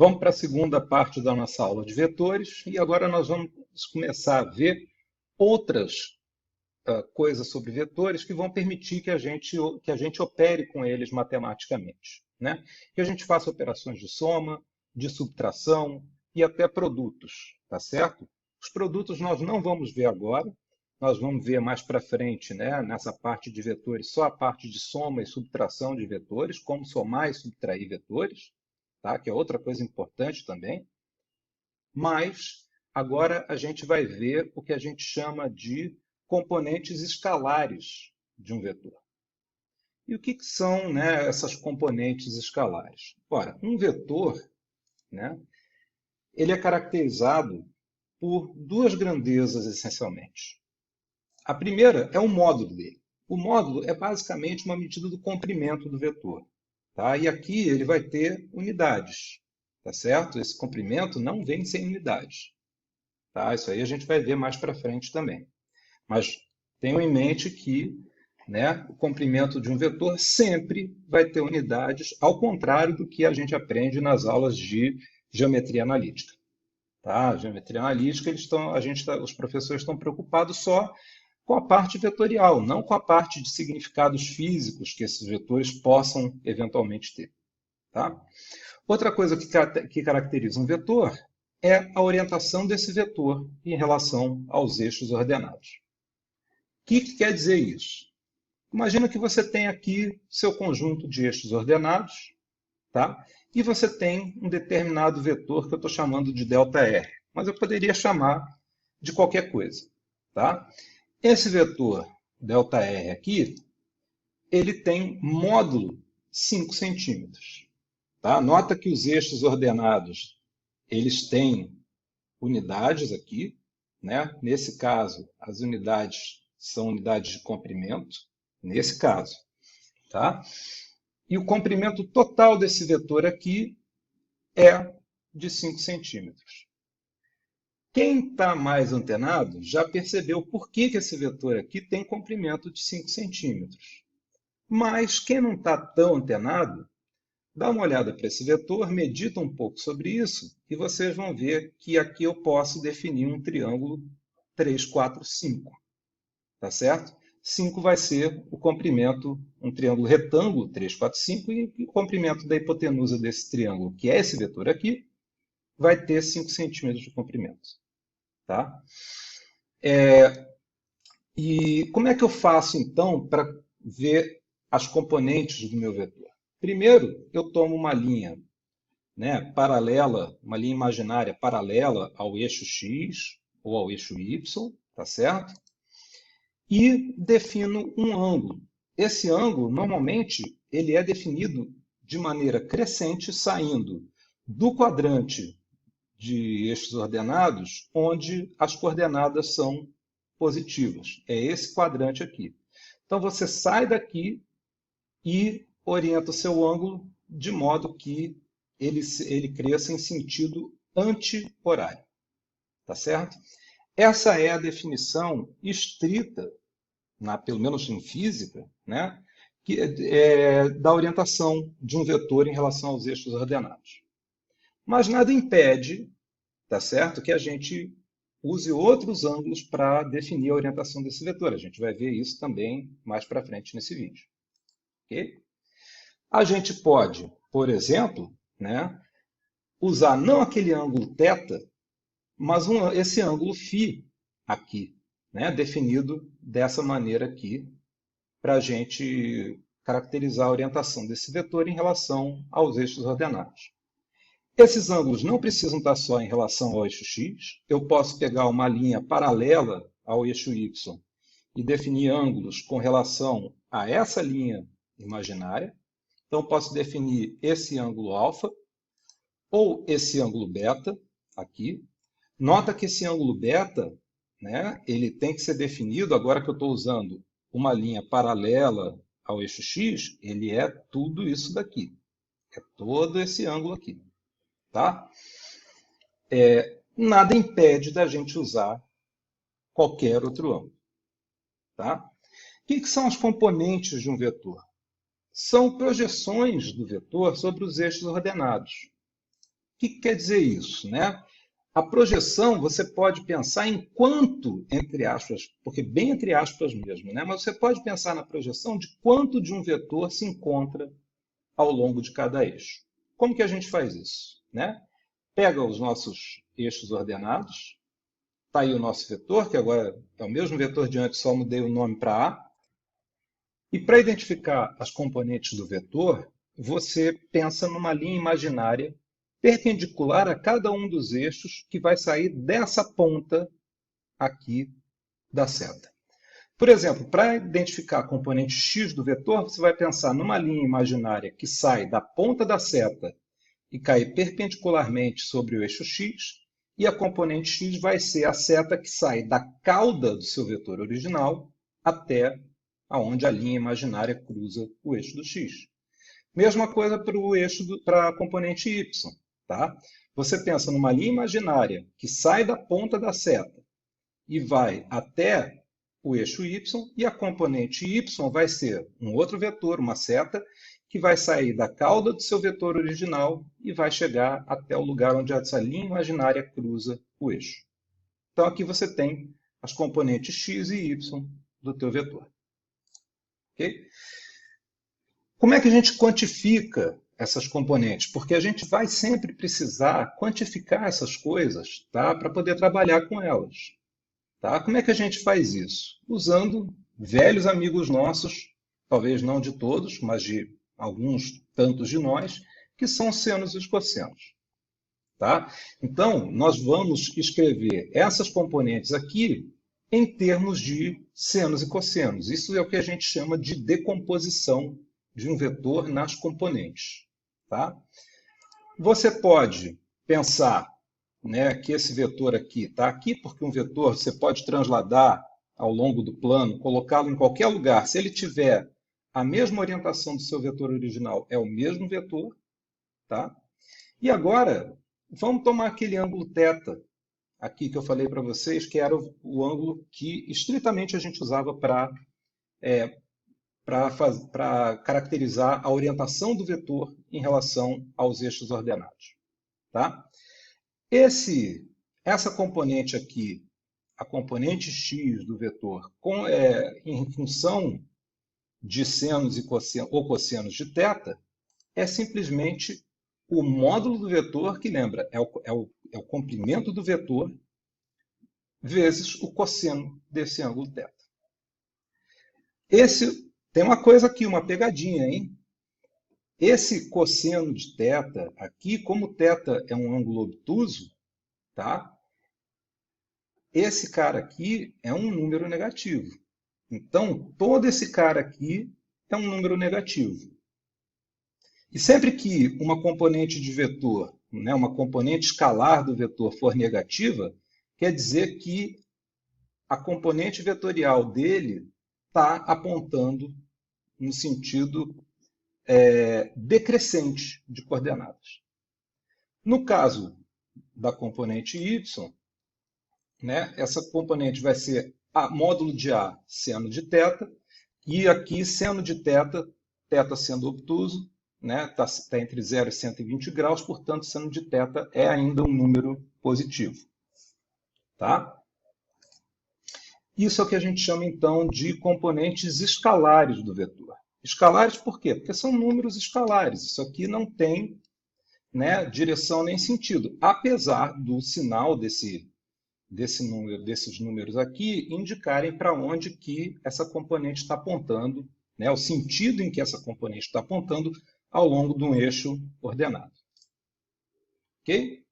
Vamos para a segunda parte da nossa aula de vetores e agora nós vamos começar a ver outras coisas sobre vetores que vão permitir que a gente opere com eles matematicamente, né? Que a gente faça operações de soma, de subtração e até produtos, tá certo? Os produtos nós não vamos ver agora, nós vamos ver mais para frente, né, nessa parte de vetores, só a parte de soma e subtração de vetores, como somar e subtrair vetores, tá? Que é outra coisa importante também. Mas agora a gente vai ver o que a gente chama de componentes escalares de um vetor. E o que são, né, essas componentes escalares? Ora, um vetor, né, ele é caracterizado por duas grandezas, essencialmente. A primeira é o módulo dele. O módulo é basicamente uma medida do comprimento do vetor. Tá? E aqui ele vai ter unidades. Tá certo? Esse comprimento não vem sem unidades. Tá? Isso aí a gente vai ver mais para frente também. Mas tenham em mente que, né, o comprimento de um vetor sempre vai ter unidades, ao contrário do que a gente aprende nas aulas de geometria analítica. Tá? Geometria analítica, os professores estão preocupados só com a parte vetorial, não com a parte de significados físicos que esses vetores possam eventualmente ter. Tá? Outra coisa que caracteriza um vetor é a orientação desse vetor em relação aos eixos ordenados. O que quer dizer isso? Imagina que você tem aqui seu conjunto de eixos ordenados, tá? E você tem um determinado vetor que eu estou chamando de ΔR, mas eu poderia chamar de qualquer coisa. Tá? Esse vetor ΔR aqui, ele tem módulo 5 centímetros. Tá? Nota que os eixos ordenados, eles têm unidades aqui, né? Nesse caso, as unidades são unidades de comprimento, nesse caso. Tá? E o comprimento total desse vetor aqui é de 5 centímetros. Quem está mais antenado já percebeu por que esse vetor aqui tem comprimento de 5 centímetros. Mas quem não está tão antenado, dá uma olhada para esse vetor, medita um pouco sobre isso e vocês vão ver que aqui eu posso definir um triângulo 3, 4, 5. Tá certo? 5 vai ser o comprimento, um triângulo retângulo, 3, 4, 5, e o comprimento da hipotenusa desse triângulo, que é esse vetor aqui, vai ter 5 centímetros de comprimento. Tá? E como é que eu faço, então, para ver as componentes do meu vetor? Primeiro, eu tomo uma linha, né, paralela, uma linha imaginária paralela ao eixo x ou ao eixo y, tá certo? E defino um ângulo. Esse ângulo, normalmente, ele é definido de maneira crescente, saindo do quadrante de eixos ordenados, onde as coordenadas são positivas. É esse quadrante aqui. Então, você sai daqui e orienta o seu ângulo de modo que ele cresça em sentido anti-horário. Tá certo? Essa é a definição estrita, pelo menos em física, né, da orientação de um vetor em relação aos eixos ordenados. Mas nada impede, tá certo, que a gente use outros ângulos para definir a orientação desse vetor. A gente vai ver isso também mais para frente nesse vídeo. Okay? A gente pode, por exemplo, né, usar não aquele ângulo θ, mas esse ângulo φ aqui, né, definido dessa maneira aqui, para a gente caracterizar a orientação desse vetor em relação aos eixos ordenados. Esses ângulos não precisam estar só em relação ao eixo x. Eu posso pegar uma linha paralela ao eixo y e definir ângulos com relação a essa linha imaginária. Então, posso definir esse ângulo alfa ou esse ângulo beta aqui. Nota que esse ângulo beta, né, ele tem que ser definido, agora que eu estou usando uma linha paralela ao eixo x, ele é tudo isso daqui. É todo esse ângulo aqui. Tá? Nada impede da gente usar qualquer outro ângulo. Tá? O que são as componentes de um vetor? São projeções do vetor sobre os eixos ordenados. que quer dizer isso, né? A projeção você pode pensar em quanto, entre aspas, porque bem entre aspas mesmo, né? Mas você pode pensar na projeção de quanto de um vetor se encontra ao longo de cada eixo. Como que a gente faz isso, né? Pega os nossos eixos ordenados, está aí o nosso vetor, que agora é o mesmo vetor de antes, só mudei o nome para A. E para identificar as componentes do vetor, você pensa numa linha imaginária perpendicular a cada um dos eixos que vai sair dessa ponta aqui da seta. Por exemplo, para identificar a componente x do vetor, você vai pensar numa linha imaginária que sai da ponta da seta e cai perpendicularmente sobre o eixo x, e a componente x vai ser a seta que sai da cauda do seu vetor original até aonde a linha imaginária cruza o eixo do x. Mesma coisa para a componente y. Tá? Você pensa numa linha imaginária que sai da ponta da seta e vai até o eixo y, e a componente y vai ser um outro vetor, uma seta, que vai sair da cauda do seu vetor original e vai chegar até o lugar onde essa linha imaginária cruza o eixo. Então aqui você tem as componentes x e y do teu vetor. Okay? Como é que a gente quantifica essas componentes? Porque a gente vai sempre precisar quantificar essas coisas, tá? Para poder trabalhar com elas. Tá? Como é que a gente faz isso? Usando velhos amigos nossos, talvez não de todos, mas de alguns tantos de nós, que são senos e cossenos. Tá? Então, nós vamos escrever essas componentes aqui em termos de senos e cossenos. Isso é o que a gente chama de decomposição de um vetor nas componentes. Tá? Você pode pensar, né, que esse vetor aqui está aqui, porque um vetor você pode transladar ao longo do plano, colocá-lo em qualquer lugar. Se ele tiver a mesma orientação do seu vetor original, é o mesmo vetor. Tá? E agora, vamos tomar aquele ângulo θ aqui que eu falei para vocês, que era o ângulo que estritamente a gente usava para caracterizar a orientação do vetor em relação aos eixos ordenados. Tá? Essa componente aqui, a componente x do vetor, em função de senos e ou cossenos de θ, é simplesmente o módulo do vetor, que lembra, é o comprimento do vetor, vezes o cosseno desse ângulo θ. Tem uma coisa aqui, uma pegadinha, hein? Esse cosseno de θ aqui, como θ é um ângulo obtuso, tá? Esse cara aqui é um número negativo. Então, todo esse cara aqui é um número negativo. E sempre que uma componente de vetor, né, uma componente escalar do vetor for negativa, quer dizer que a componente vetorial dele está apontando no sentido decrescente de coordenadas. No caso da componente y, né, essa componente vai ser módulo de A seno de θ, e aqui seno de θ, θ sendo obtuso, né, tá entre 0 e 120 graus, portanto, seno de θ é ainda um número positivo. Tá? Isso é o que a gente chama, então, de componentes escalares do vetor. Escalares por quê? Porque são números escalares. Isso aqui não tem, né, direção nem sentido, apesar do sinal desses números aqui indicarem para onde que essa componente está apontando, né, o sentido em que essa componente está apontando ao longo de um eixo ordenado. Ok?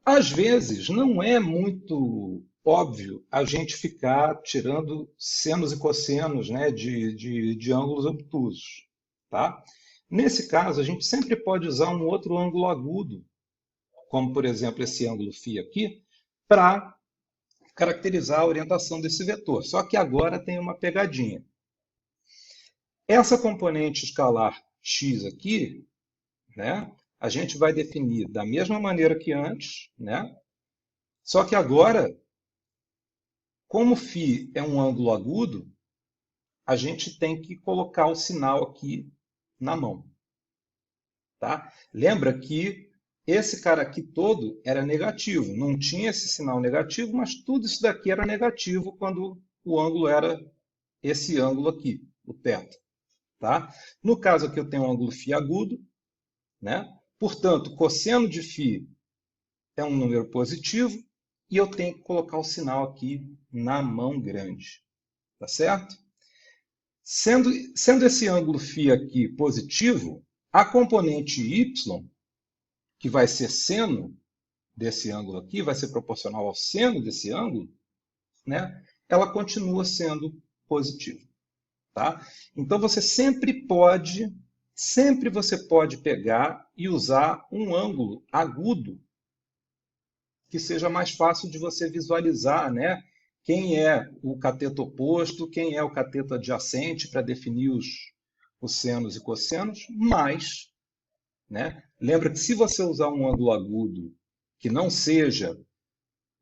Às vezes, não é muito óbvio a gente ficar tirando senos e cossenos, né, de ângulos obtusos. Tá? Nesse caso, a gente sempre pode usar um outro ângulo agudo, como, por exemplo, esse ângulo φ aqui, para caracterizar a orientação desse vetor. Só que agora tem uma pegadinha. Essa componente escalar x aqui, né, a gente vai definir da mesma maneira que antes, né? Só que agora, como φ é um ângulo agudo, a gente tem que colocar o sinal aqui na mão. tá? Lembra que esse cara aqui todo era negativo, não tinha esse sinal negativo, mas tudo isso daqui era negativo quando o ângulo era esse ângulo aqui, o θ, tá? No caso aqui eu tenho um ângulo φ agudo, né? Portanto, cosseno de φ é um número positivo e eu tenho que colocar o sinal aqui na mão grande, tá certo? Sendo esse ângulo φ aqui positivo, a componente y, que vai ser seno desse ângulo aqui, vai ser proporcional ao seno desse ângulo, né? Ela continua sendo positiva, tá? Então você sempre você pode pegar e usar um ângulo agudo que seja mais fácil de você visualizar, né? Quem é o cateto oposto, quem é o cateto adjacente para definir os senos e cossenos, mas, né? Lembra que se você usar um ângulo agudo que não seja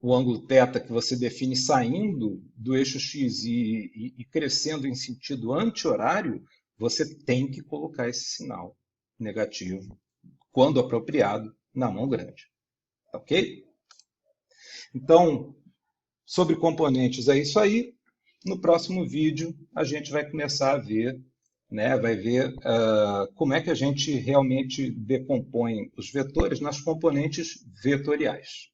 o ângulo θ que você define saindo do eixo x e crescendo em sentido anti-horário, você tem que colocar esse sinal negativo, quando apropriado, na mão grande. Ok? Então, sobre componentes é isso aí. No próximo vídeo, a gente vai começar a ver, né, vai ver como é que a gente realmente decompõe os vetores nas componentes vetoriais.